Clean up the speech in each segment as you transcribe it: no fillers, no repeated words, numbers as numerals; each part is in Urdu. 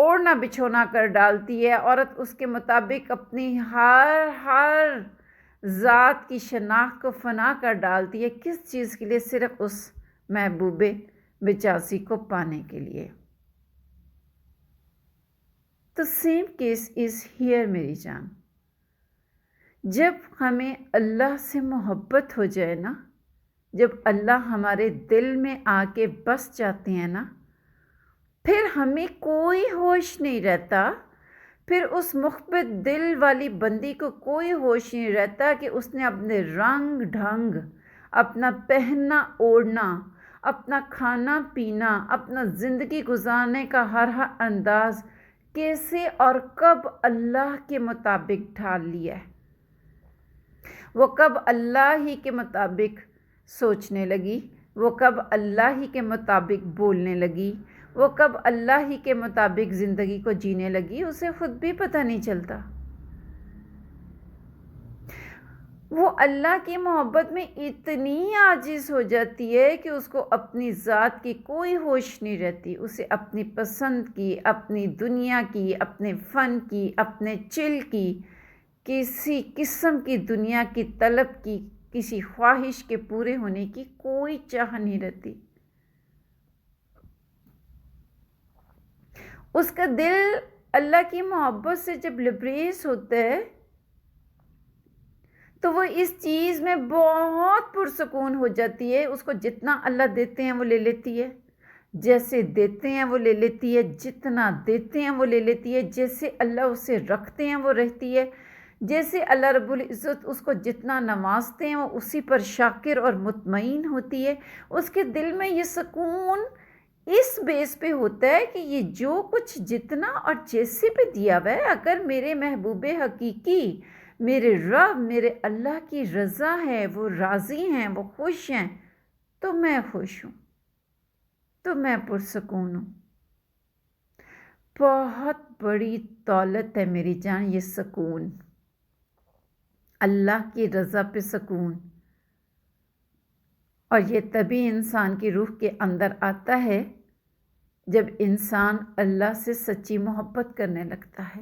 اوڑھنا بچھونا کر ڈالتی ہے. عورت اس کے مطابق اپنی ہر ذات کی شناخت کو فنا کر ڈالتی ہے. کس چیز کے لیے؟ صرف اس محبوب 82 کو پانے کے لیے. تو سیم کیس از ہیئر میری جان. جب ہمیں اللہ سے محبت ہو جائے نا، جب اللہ ہمارے دل میں آ کے بس جاتے ہیں نا، پھر ہمیں کوئی ہوش نہیں رہتا. پھر اس مثبت دل والی بندی کو کوئی ہوش نہیں رہتا کہ اس نے اپنے رنگ ڈھنگ، اپنا پہننا اوڑھنا، اپنا کھانا پینا، اپنا زندگی گزارنے کا ہر انداز کیسے اور کب اللہ کے مطابق ڈھال لیا ہے. وہ کب اللہ ہی کے مطابق سوچنے لگی، وہ کب اللہ ہی کے مطابق بولنے لگی، وہ کب اللہ ہی کے مطابق زندگی کو جینے لگی، اسے خود بھی پتہ نہیں چلتا. وہ اللہ کی محبت میں اتنی عاجز ہو جاتی ہے کہ اس کو اپنی ذات کی کوئی ہوش نہیں رہتی. اسے اپنی پسند کی، اپنی دنیا کی، اپنے فن کی، اپنے چل کی، کسی قسم کی دنیا کی طلب کی، کسی خواہش کے پورے ہونے کی کوئی چاہ نہیں رہتی. اس کا دل اللہ کی محبت سے جب لبریز ہوتا ہے تو وہ اس چیز میں بہت پرسکون ہو جاتی ہے. اس کو جتنا اللہ دیتے ہیں وہ لے لیتی ہے، جیسے دیتے ہیں وہ لے لیتی ہے، جتنا دیتے ہیں وہ لے لیتی ہے، جیسے اللہ اسے رکھتے ہیں وہ رہتی ہے، جیسے اللہ رب العزت اس کو جتنا نوازتے ہیں وہ اسی پر شاکر اور مطمئن ہوتی ہے. اس کے دل میں یہ سکون اس بیس پہ ہوتا ہے کہ یہ جو کچھ جتنا اور جیسے پہ دیا ہوا ہے، اگر میرے محبوب حقیقی، میرے رب، میرے اللہ کی رضا ہے، وہ راضی ہیں، وہ خوش ہیں، تو میں خوش ہوں، تو میں پرسکون ہوں. بہت بڑی دولت ہے میری جان یہ سکون، اللہ کی رضا پہ سکون. اور یہ تبھی انسان کی روح کے اندر آتا ہے جب انسان اللہ سے سچی محبت کرنے لگتا ہے.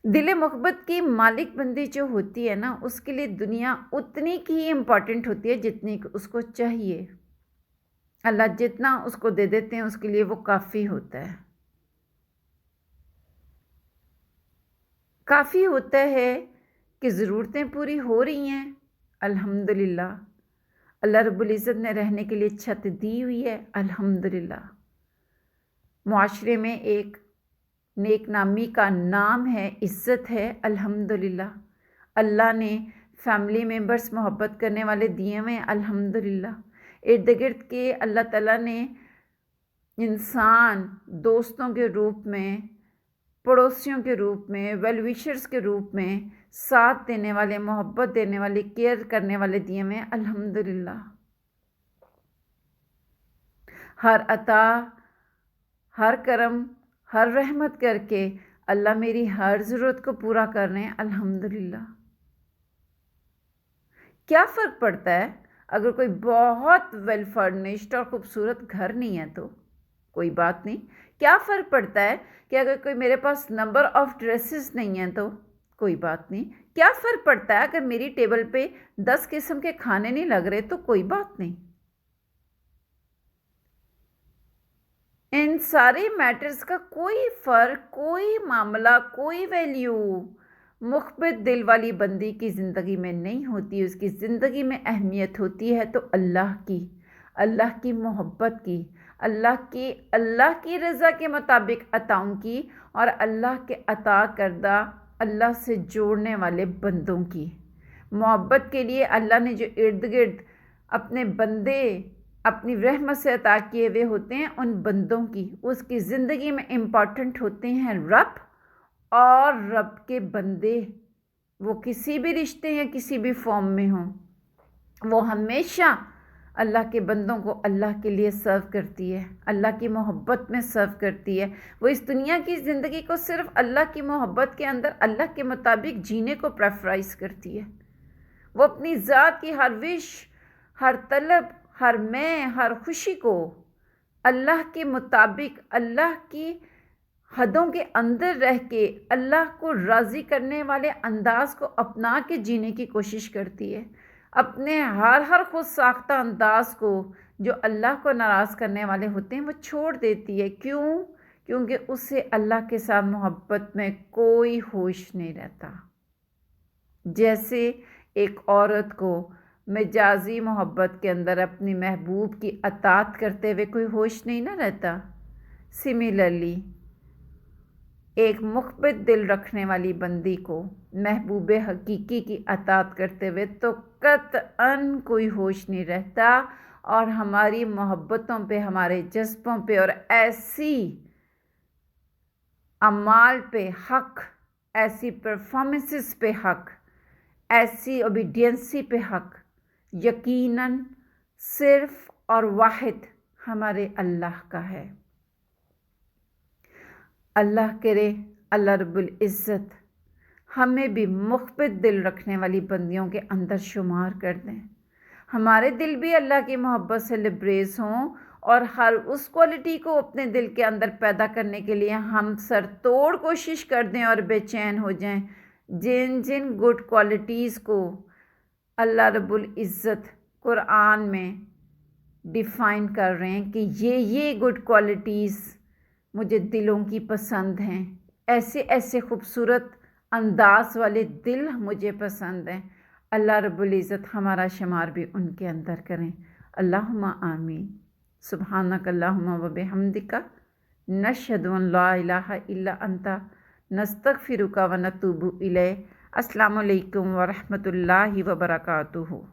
دل محبت کی مالک بندی جو ہوتی ہے نا، اس کے لیے دنیا اتنی کی امپورٹنٹ ہوتی ہے جتنی اس کو چاہیے. اللہ جتنا اس کو دے دیتے ہیں اس کے لیے وہ کافی ہوتا ہے. کافی ہوتا ہے کہ ضرورتیں پوری ہو رہی ہیں، الحمدللہ. اللہ رب العزت نے رہنے کے لیے چھت دی ہوئی ہے، الحمدللہ. معاشرے میں ایک نیک نامی کا نام ہے، عزت ہے، الحمدللہ. اللہ نے فیملی ممبرز محبت کرنے والے دیے ہوئے، الحمدللہ. ارد گرد کے اللہ تعالیٰ نے انسان دوستوں کے روپ میں، پڑوسیوں کے روپ میں، ویل ویشرز کے روپ میں ساتھ دینے والے، محبت دینے والے، کیئر کرنے والے دیے ہوئے، الحمدللہ. ہر عطا، ہر کرم، ہر رحمت کر کے اللہ میری ہر ضرورت کو پورا کر رہے ہیں، الحمدللہ. کیا فرق پڑتا ہے اگر کوئی بہت ویل فرنشڈ اور خوبصورت گھر نہیں ہے تو کوئی بات نہیں. کیا فرق پڑتا ہے کہ اگر کوئی میرے پاس نمبر آف ڈریسز نہیں ہیں تو کوئی بات نہیں. کیا فرق پڑتا ہے اگر میری ٹیبل پہ 10 قسم کے کھانے نہیں لگ رہے تو کوئی بات نہیں. ان سارے میٹرز کا کوئی فرق، کوئی معاملہ، کوئی ویلیو مثبت دل والی بندی کی زندگی میں نہیں ہوتی. اس کی زندگی میں اہمیت ہوتی ہے تو اللہ کی محبت کی، اللہ کی رضا کے مطابق عطاؤں کی، اور اللہ کے عطا کردہ اللہ سے جوڑنے والے بندوں کی. محبت کے لیے اللہ نے جو ارد گرد اپنے بندے اپنی رحمت سے عطا کیے ہوئے ہوتے ہیں، ان بندوں کی، اس کی زندگی میں امپورٹنٹ ہوتے ہیں رب اور رب کے بندے. وہ کسی بھی رشتے یا کسی بھی فارم میں ہوں، وہ ہمیشہ اللہ کے بندوں کو اللہ کے لیے سرو کرتی ہے، اللہ کی محبت میں سرو کرتی ہے. وہ اس دنیا کی زندگی کو صرف اللہ کی محبت کے اندر اللہ کے مطابق جینے کو پریفرائز کرتی ہے. وہ اپنی ذات کی ہر وش، ہر طلب، ہر میں، ہر خوشی کو اللہ کے مطابق اللہ کی حدوں کے اندر رہ کے اللہ کو راضی کرنے والے انداز کو اپنا کے جینے کی کوشش کرتی ہے، اپنے ہر خود ساختہ انداز کو جو اللہ کو ناراض کرنے والے ہوتے ہیں وہ چھوڑ دیتی ہے۔ کیوں؟ کیونکہ اسے اللہ کے ساتھ محبت میں کوئی ہوش نہیں رہتا۔ جیسے ایک عورت کو مجازی محبت کے اندر اپنی محبوب کی اطاعت کرتے ہوئے کوئی ہوش نہیں نہ رہتا، سملرلی ایک مثبت دل رکھنے والی بندی کو محبوب حقیقی کی اطاعت کرتے ہوئے تو قطعاً کوئی ہوش نہیں رہتا، اور ہماری محبتوں پہ، ہمارے جذبوں پہ اور ایسی اعمال پہ حق، ایسی پرفارمنسز پہ حق، ایسی اوبیڈینسی پہ حق یقیناً صرف اور واحد ہمارے اللہ کا ہے۔ اللہ کرے اللہ رب العزت ہمیں بھی مثبت دل رکھنے والی بندیوں کے اندر شمار کر دیں، ہمارے دل بھی اللہ کی محبت سے لبریز ہوں، اور ہر اس کوالٹی کو اپنے دل کے اندر پیدا کرنے کے لیے ہم سر توڑ کوشش کر دیں اور بے چین ہو جائیں۔ جن جن گڈ کوالٹیز کو اللہ رب العزت قرآن میں ڈیفائن کر رہے ہیں کہ یہ گڈ کوالٹیز مجھے دلوں کی پسند ہیں، ایسے خوبصورت انداز والے دل مجھے پسند ہیں، اللہ رب العزت ہمارا شمار بھی ان کے اندر کریں۔ اللہم آمین۔ سبحانک اللہم و بحمدک، نشہد ان لا الہ الا انت، نستغفرک و نتوب الیک۔ السلام علیکم ورحمۃ اللہ وبرکاتہ۔